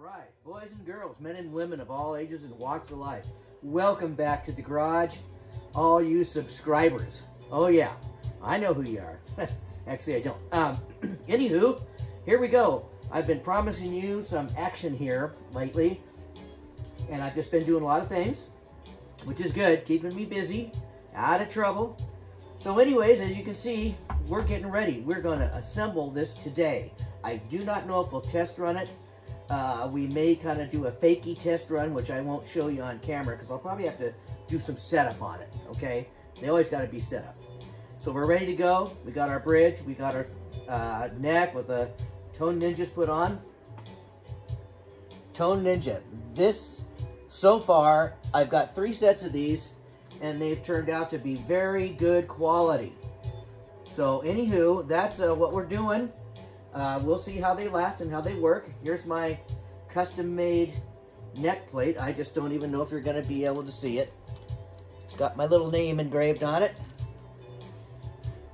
right, boys and girls, men and women of all ages and walks of life, welcome back to the garage, all you subscribers. Oh yeah, I know who you are. Actually, I don't. Anywho, here we go. I've been promising you some action here lately, and I've just been doing a lot of things, which is good, keeping me busy, out of trouble. So anyways, as you can see, we're getting ready. We're going to assemble this today. I do not know if we'll test run it. We may kind of do a fakey test run, which I won't show you on camera because I'll probably have to do some setup on it, okay? They always got to be set up. So we're ready to go. We got our bridge. We got our neck with a Tone Ninjas put on. Tone Ninja. This, so far, I've got 3 sets of these, and they've turned out to be very good quality. So anywho, that's what we're doing. We'll see how they last and how they work. Here's my custom-made neck plate. I just don't even know if you're going to be able to see it. It's got my little name engraved on it.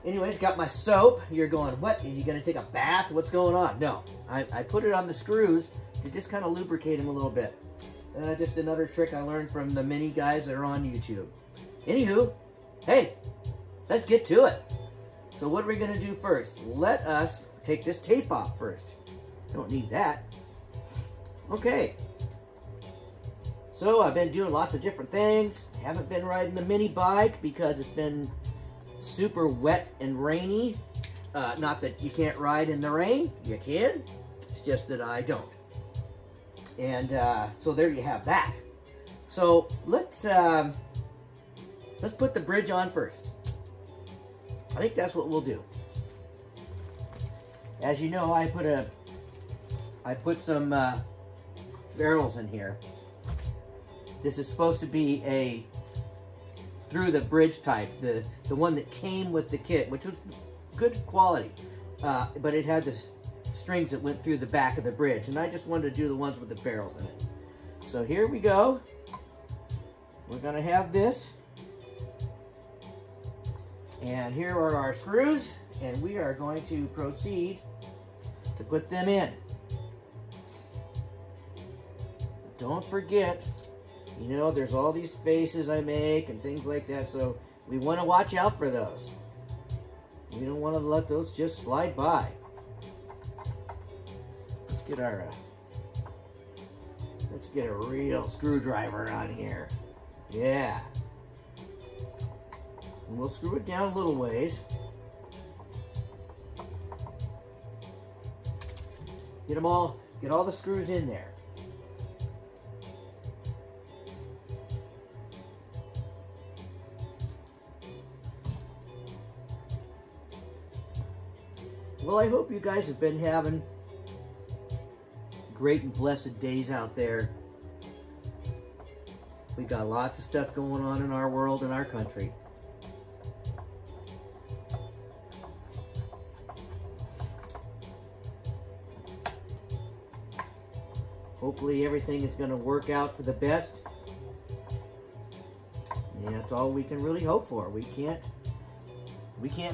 Anyways, got my soap. You're going, what? Are you going to take a bath? What's going on? No. I put it on the screws to just kind of lubricate them a little bit. Just another trick I learned from the many guys that are on YouTube. Anywho, hey, let's get to it. So what are we going to do first? Let us take this tape off first. Don't need that. Okay. So I've been doing lots of different things. Haven't been riding the mini bike because it's been super wet and rainy. Not that you can't ride in the rain. You can. It's just that I don't. And so there you have that. So let's put the bridge on first. I think that's what we'll do. As you know, I put some ferrules in here. This is supposed to be a through the bridge type, the one that came with the kit, which was good quality, but it had the strings that went through the back of the bridge, and I just wanted to do the ones with the ferrules in it. So here we go. We're gonna have this, and here are our screws, and we are going to proceed to put them in. Don't forget, you know, there's all these faces I make and things like that, so we want to watch out for those. We don't want to let those just slide by. Let's get a real screwdriver on here. Yeah. And we'll screw it down a little ways. Get all the screws in there. Well, I hope you guys have been having great and blessed days out there. We got lots of stuff going on in our world and our country. Hopefully everything is going to work out for the best. And that's all we can really hope for. We can't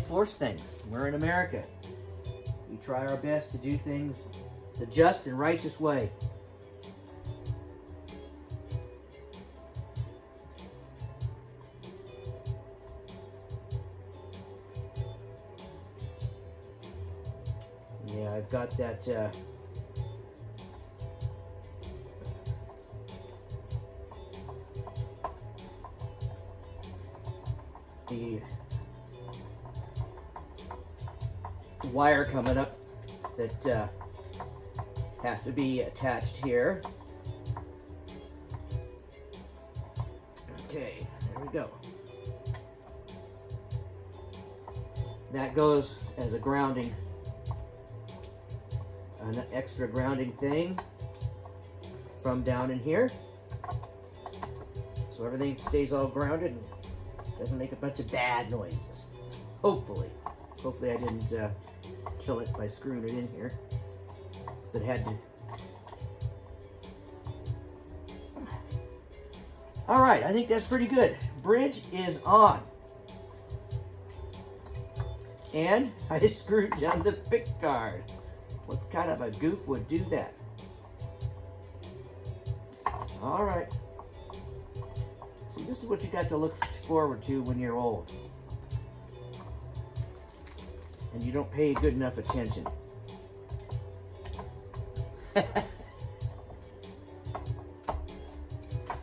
force things. We're in America. We try our best to do things the just and righteous way. Yeah, I've got that the wire coming up that has to be attached here. Okay, there we go. That goes as a grounding, an extra grounding thing from down in here. So everything stays all grounded and doesn't make a bunch of bad noises. Hopefully. Hopefully I didn't kill it by screwing it in here. Because it had to. Alright, I think that's pretty good. Bridge is on. And I screwed down the pick guard. What kind of a goof would do that? All right. See, this is what you got to look forward to when you're old. And you don't pay good enough attention.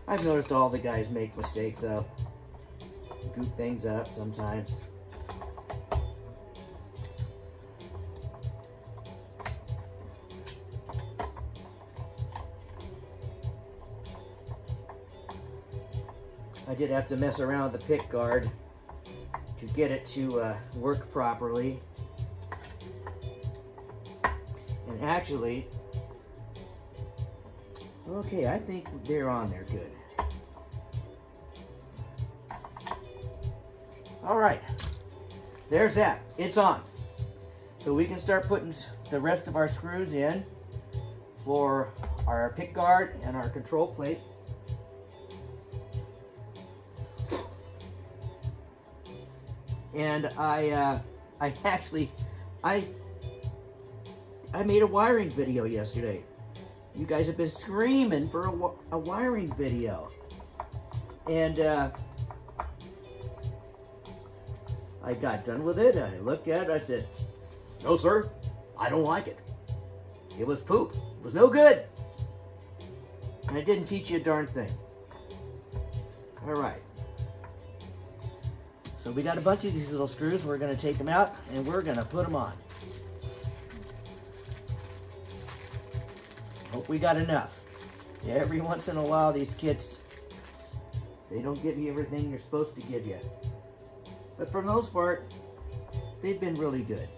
I've noticed all the guys make mistakes though. Goop things up sometimes. I did have to mess around with the pick guard to get it to work properly. And actually, okay, I think they're on there good. All right, there's that. It's on. So we can start putting the rest of our screws in for our pick guard and our control plate. And I made a wiring video yesterday. You guys have been screaming for a wiring video. And I got done with it, and I looked at it, I said, no sir, I don't like it. It was poop. It was no good. And I didn't teach you a darn thing. All right. So we got a bunch of these little screws. We're going to take them out, and we're going to put them on. Hope we got enough. Yeah, every once in a while, these kits, they don't give you everything they're supposed to give you. But for the most part, they've been really good.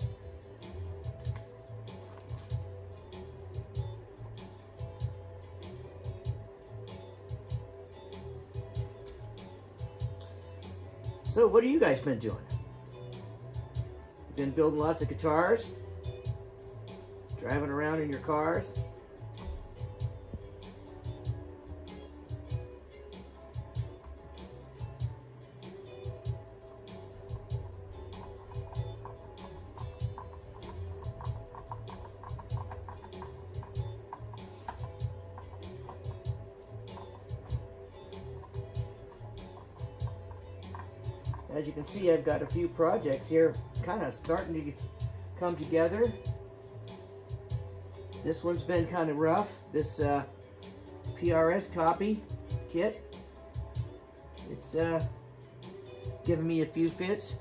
So what have you guys been doing? Been building lots of guitars? Driving around in your cars? As you can see, I've got a few projects here kind of starting to come together. This one's been kind of rough. This PRS copy kit. It's giving me a few fits.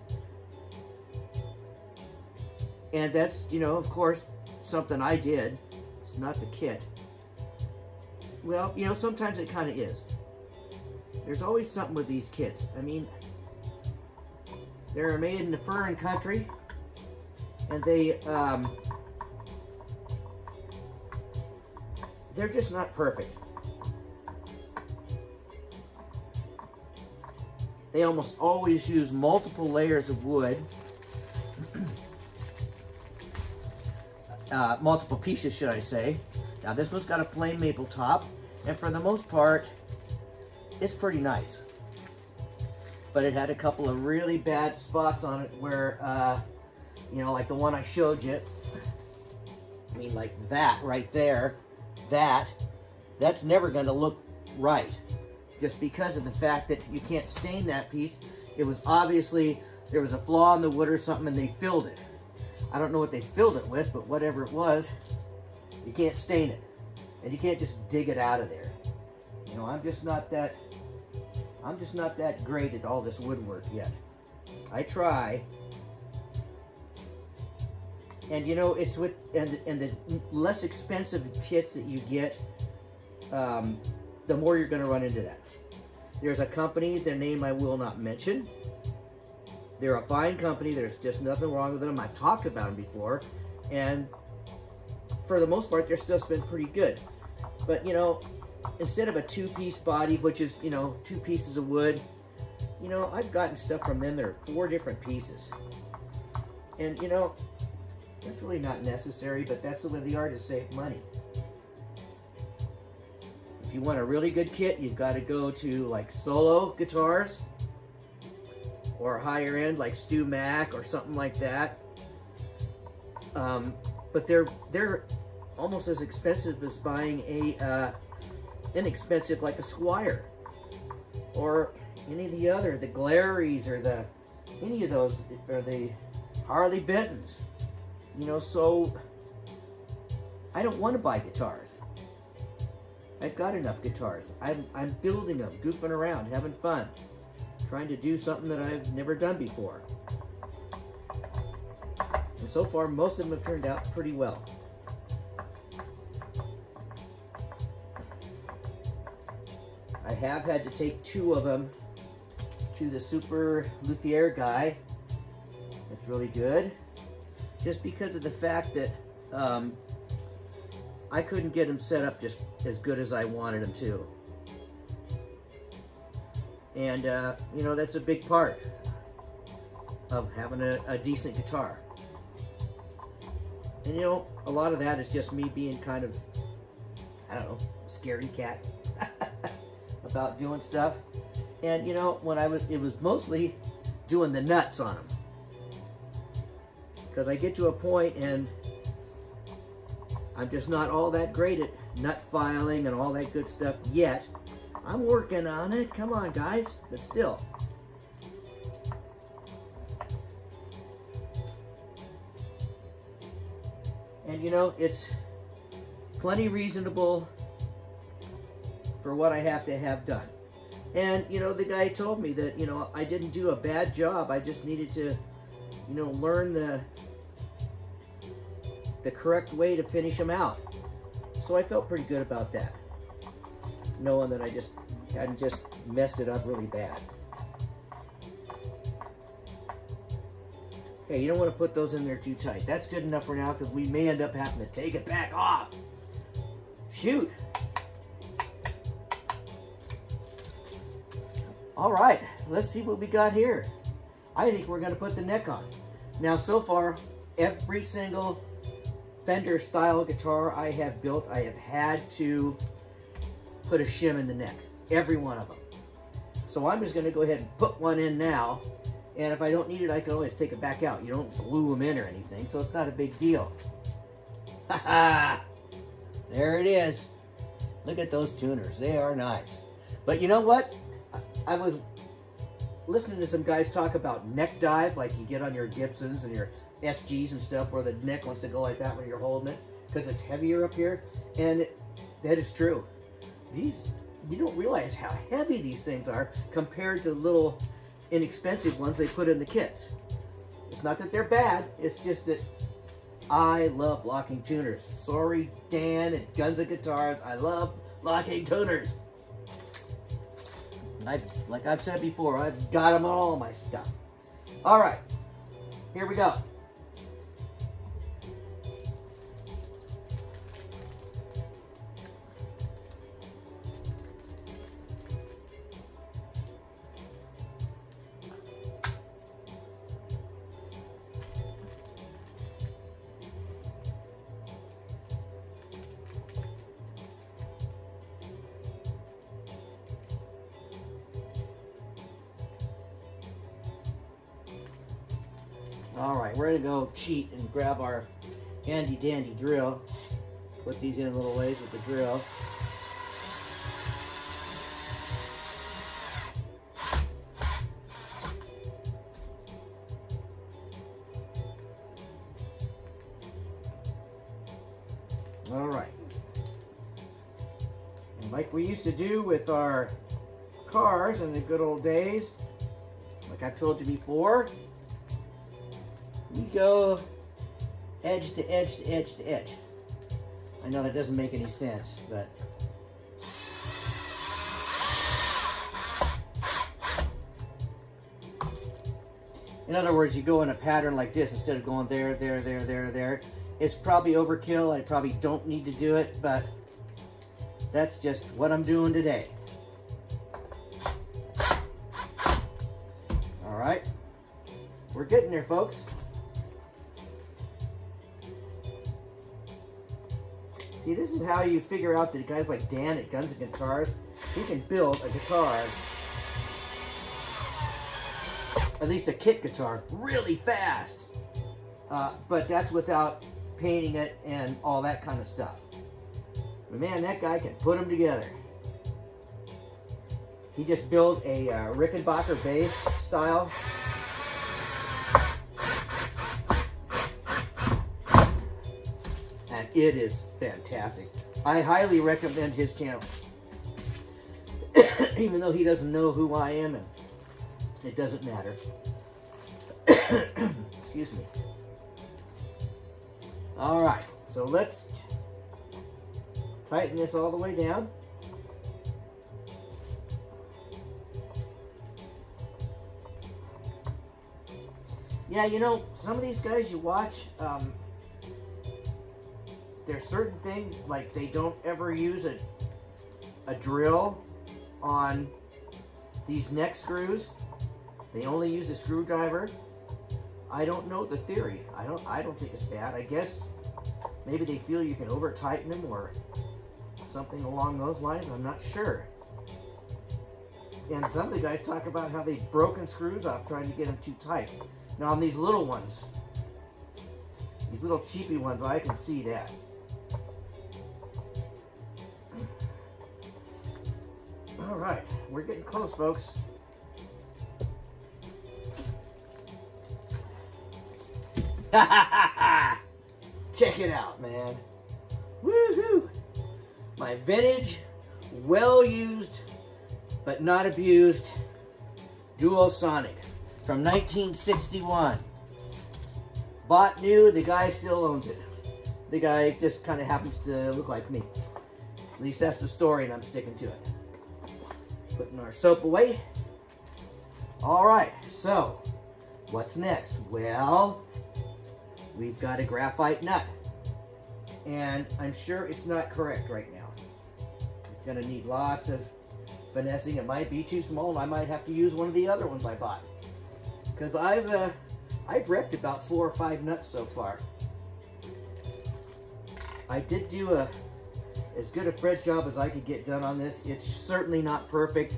And that's, you know, of course, something I did. It's not the kit. Well, you know, sometimes it kind of is. There's always something with these kits. I mean, they're made in the foreign country, and they're just not perfect. They almost always use multiple layers of wood, multiple pieces, should I say. Now this one's got a flame maple top, and for the most part, it's pretty nice. But it had a couple of really bad spots on it where, you know, like the one I showed you. I mean, like that right there, that's never going to look right. Just because of the fact that you can't stain that piece. It was obviously, there was a flaw in the wood or something, and they filled it. I don't know what they filled it with, but whatever it was, you can't stain it. And you can't just dig it out of there. You know, I'm just not that great at all this woodwork yet. I try. And you know, it's with, and the less expensive kits that you get, the more you're going to run into that. There's a company, their name I will not mention. They're a fine company. There's just nothing wrong with them. I've talked about them before. And for the most part, their stuff's been pretty good. But, you know, instead of a two-piece body, which is, you know, 2 pieces of wood, you know, I've gotten stuff from them that are 4 different pieces. And, you know, that's really not necessary, but that's the way the artists save money. If you want a really good kit, you've got to go to, like, Solo Guitars, or higher end, like Stu Mac, or something like that. But they're almost as expensive as buying a inexpensive like a Squier or any of the other, the Glaries or any of those, or the Harley Bentons. You know, so I don't want to buy guitars. I've got enough guitars. I'm building them, goofing around, having fun, trying to do something that I've never done before. And so far, most of them have turned out pretty well. I have had to take 2 of them to the super luthier guy. That's really good. Just because of the fact that I couldn't get them set up just as good as I wanted them to. And, you know, that's a big part of having a decent guitar. And, you know, a lot of that is just me being kind of, I don't know, scaredy cat about doing stuff. And, you know, it was mostly doing the nuts on them. Because I get to a point and I'm just not all that great at nut filing and all that good stuff yet. I'm working on it. Come on, guys. But still. And, you know, it's plenty reasonable for what I have to have done. And, you know, the guy told me that, you know, I didn't do a bad job. I just needed to, you know, learn the correct way to finish them out. So I felt pretty good about that, knowing that I just hadn't just messed it up really bad. Okay, you don't want to put those in there too tight. That's good enough for now, because we may end up having to take it back off. Shoot. All right, let's see what we got here. I think we're going to put the neck on. Now, so far, every single Fender style guitar I have built, I have had to put a shim in the neck. Every one of them. So I'm just going to go ahead and put one in now. And if I don't need it, I can always take it back out. You don't glue them in or anything, so it's not a big deal. Ha ha! There it is. Look at those tuners. They are nice. But you know what? I was listening to some guys talk about neck dive, like you get on your Gibsons and your SGs and stuff, where the neck wants to go like that when you're holding it, because it's heavier up here. And that is true. You don't realize how heavy these things are compared to the little inexpensive ones they put in the kits. It's not that they're bad, it's just that I love locking tuners. Sorry, Dan at Guns and Guitars, I love locking tuners. Like I've said before, I've got them on all my stuff. All right, here we go. All right, we're gonna go cheat and grab our handy dandy drill. Put these in a little ways with the drill. All right. And like we used to do with our cars in the good old days, like I've told you before, we go edge to edge to edge to edge. I know that doesn't make any sense, but in other words, you go in a pattern like this instead of going there, there, there, there, there. It's probably overkill. I probably don't need to do it, but that's just what I'm doing today. All right. We're getting there, folks. See, this is how you figure out that guys like Dan at Guns and Guitars, he can build a guitar, at least a kit guitar, really fast. But that's without painting it and all that kind of stuff. But man, that guy can put them together. He just built a Rickenbacker bass style. And it is fantastic. I highly recommend his channel. Even though he doesn't know who I am, and it doesn't matter. Excuse me. All right, so let's tighten this all the way down. Yeah, you know, some of these guys you watch, there's certain things, like they don't ever use a drill on these neck screws. They only use a screwdriver. I don't know the theory. I don't think it's bad. I guess maybe they feel you can over tighten them or something along those lines. I'm not sure. And some of the guys talk about how they've broken screws off trying to get them too tight. Now on these little ones, these little cheapy ones, I can see that. All right, we're getting close, folks. Check it out, man. Woohoo! My vintage, well-used, but not abused Duosonic from 1961. Bought new, the guy still owns it. The guy just kind of happens to look like me. At least that's the story, and I'm sticking to it. Putting our soap away. All right, so what's next? Well, we've got a graphite nut, and I'm sure it's not correct right now. It's gonna need lots of finessing. It might be too small, and I might have to use one of the other ones I bought, because I've wrecked about 4 or 5 nuts so far. I did do as good a fret job as I could get done on this. It's certainly not perfect.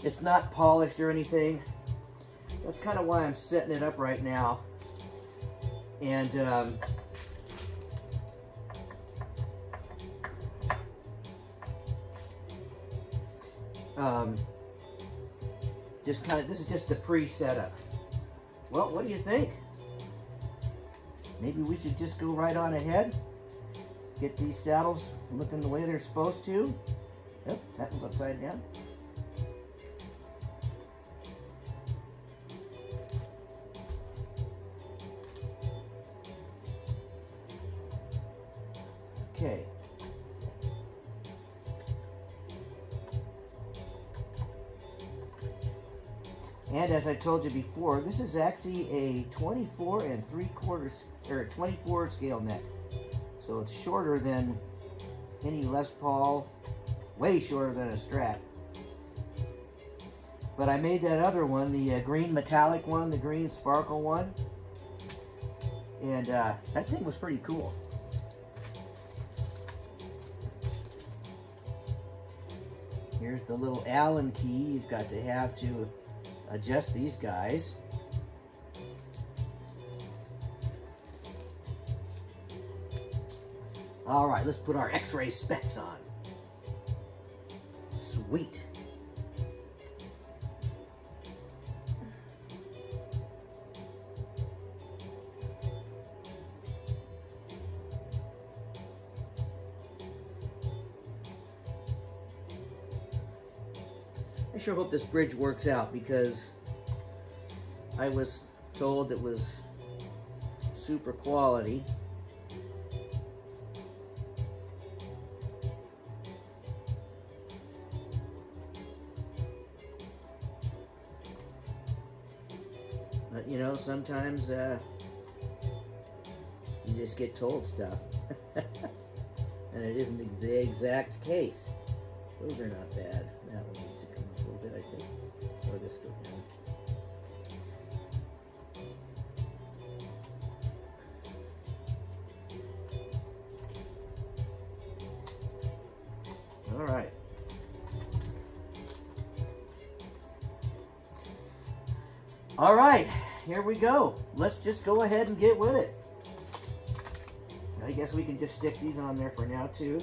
It's not polished or anything. That's kind of why I'm setting it up right now. And just kind of, this is just the pre-setup. Well, what do you think? Maybe we should just go right on ahead. Get these saddles looking the way they're supposed to. Yep, that one's upside down. Okay. And as I told you before, this is actually a 24 3/4 or 24 scale neck. So it's shorter than any Les Paul, way shorter than a Strat. But I made that other one, the green metallic one, the green sparkle one. And that thing was pretty cool. Here's the little Allen key you've got to have to adjust these guys. All right, let's put our X-ray specs on. Sweet. I sure hope this bridge works out, because I was told it was super quality. But you know, sometimes you just get told stuff and it isn't the exact case. Those are not bad. That one needs to come up a little bit, I think. Or this go down. All right. All right, here we go. Let's just go ahead and get with it. I guess we can just stick these on there for now too.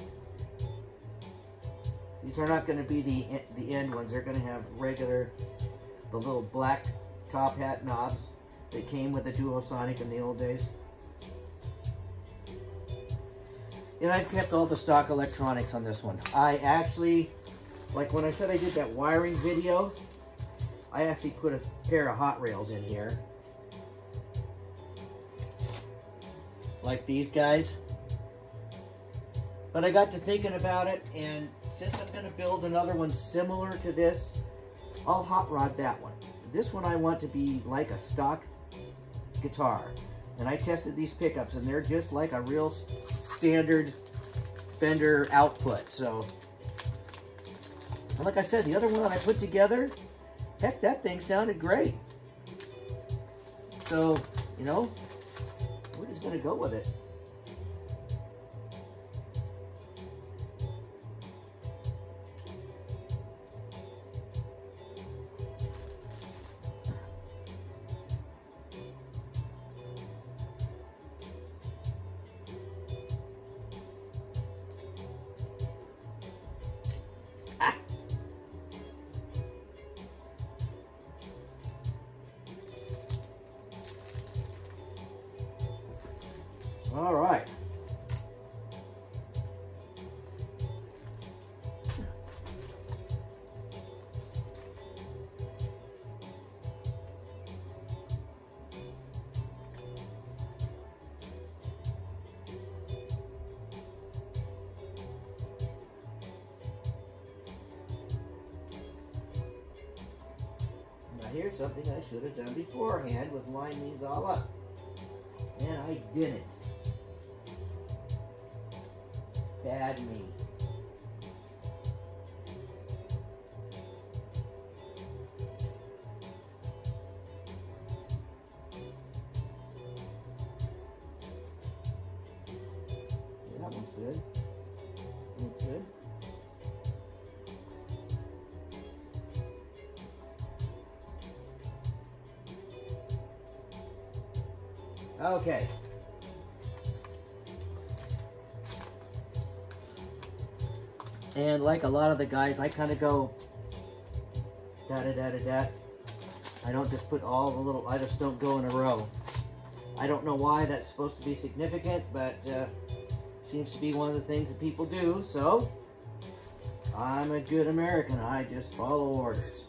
These are not going to be the end ones. They're going to have regular, the little black top hat knobs that came with the Duosonic in the old days. And I've kept all the stock electronics on this one. I actually, like when I said I did that wiring video, I actually put a pair of Hot Rails in here. Like these guys. But I got to thinking about it, and since I'm going to build another one similar to this, I'll hot rod that one. This one I want to be like a stock guitar. And I tested these pickups, and they're just like a real standard Fender output. So, like I said, the other one that I put together, heck, that thing sounded great. So, you know, we're just going to go with it. All right. Now here's something I should have done beforehand, was line these all up. And I didn't. Bad me. Yeah, that one's good. That one's good. Okay. And like a lot of the guys, I kind of go da-da-da-da-da. I don't just put all the little, I just don't go in a row. I don't know why that's supposed to be significant, but seems to be one of the things that people do. So I'm a good American. I just follow orders.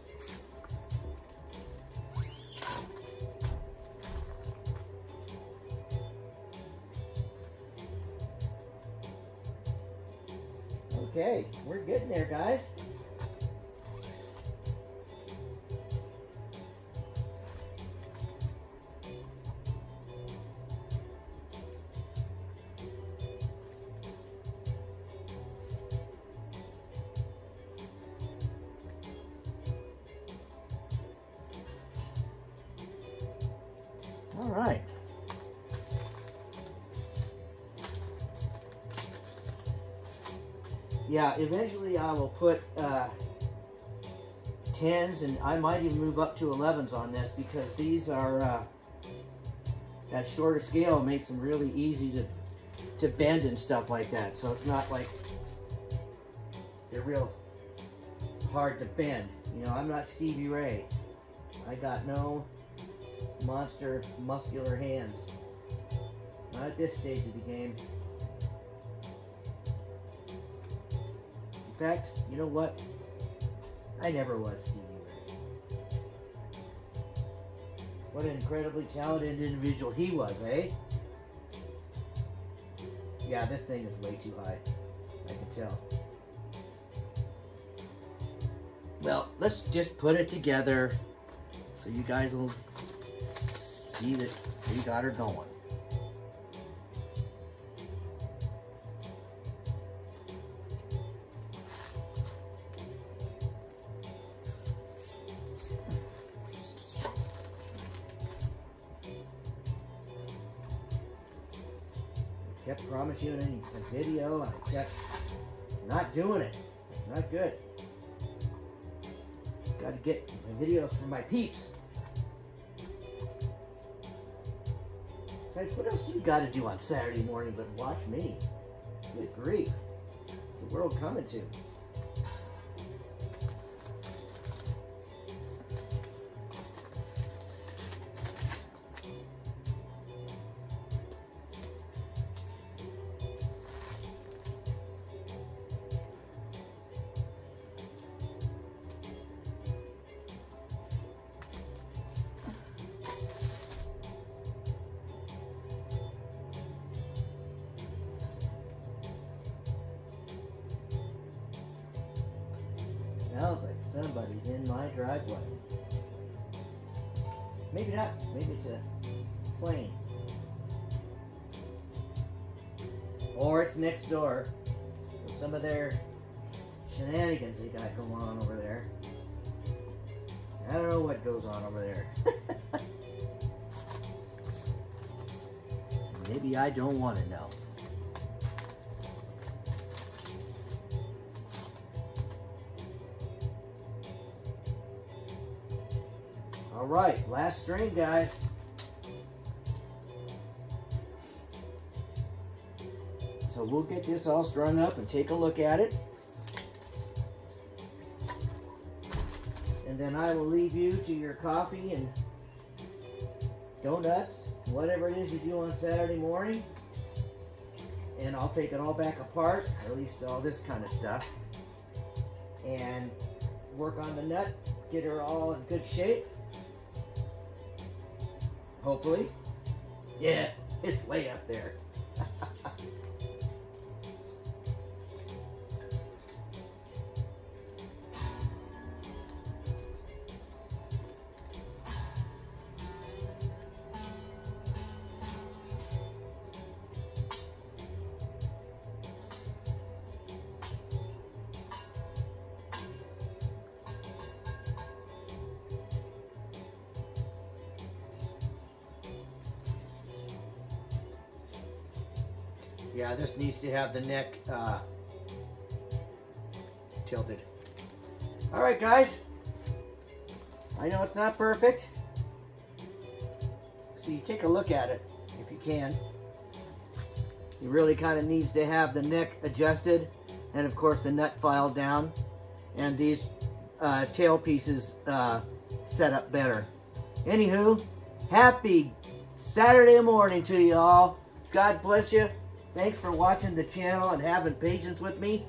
Okay, we're getting there, guys. All right. Yeah, eventually I will put 10s, and I might even move up to 11s on this, because these are that shorter scale makes them really easy to bend and stuff like that. So it's not like they're real hard to bend. You know, I'm not Stevie Ray. I got no monster muscular hands. Not at this stage of the game. In fact, you know what? I never was Stevie Ray. What an incredibly talented individual he was, eh? Yeah, this thing is way too high. I can tell. Well, let's just put it together so you guys will see that we got her going. I kept promising a video, and I kept not doing it. It's not good. Got to get my videos from my peeps. Besides, what else you got to do on Saturday morning but watch me? Good grief. What's the world coming to? Sounds like somebody's in my driveway. Maybe not. Maybe it's a plane. Or it's next door with some of their shenanigans they got going on over there. I don't know what goes on over there. Maybe I don't want to know. All right, last string, guys. So we'll get this all strung up and take a look at it. And then I will leave you to your coffee and donuts, whatever it is you do on Saturday morning. And I'll take it all back apart, or at least all this kind of stuff, and work on the nut, get her all in good shape. Hopefully. Yeah, it's way up there. Yeah, this needs to have the neck tilted. All right, guys. I know it's not perfect. So you take a look at it if you can. It really kind of needs to have the neck adjusted, and of course the nut filed down, and these tail pieces set up better. Anywho, happy Saturday morning to you all. God bless you. Thanks for watching the channel and having patience with me.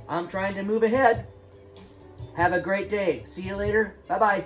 I'm trying to move ahead. Have a great day. See you later. Bye-bye.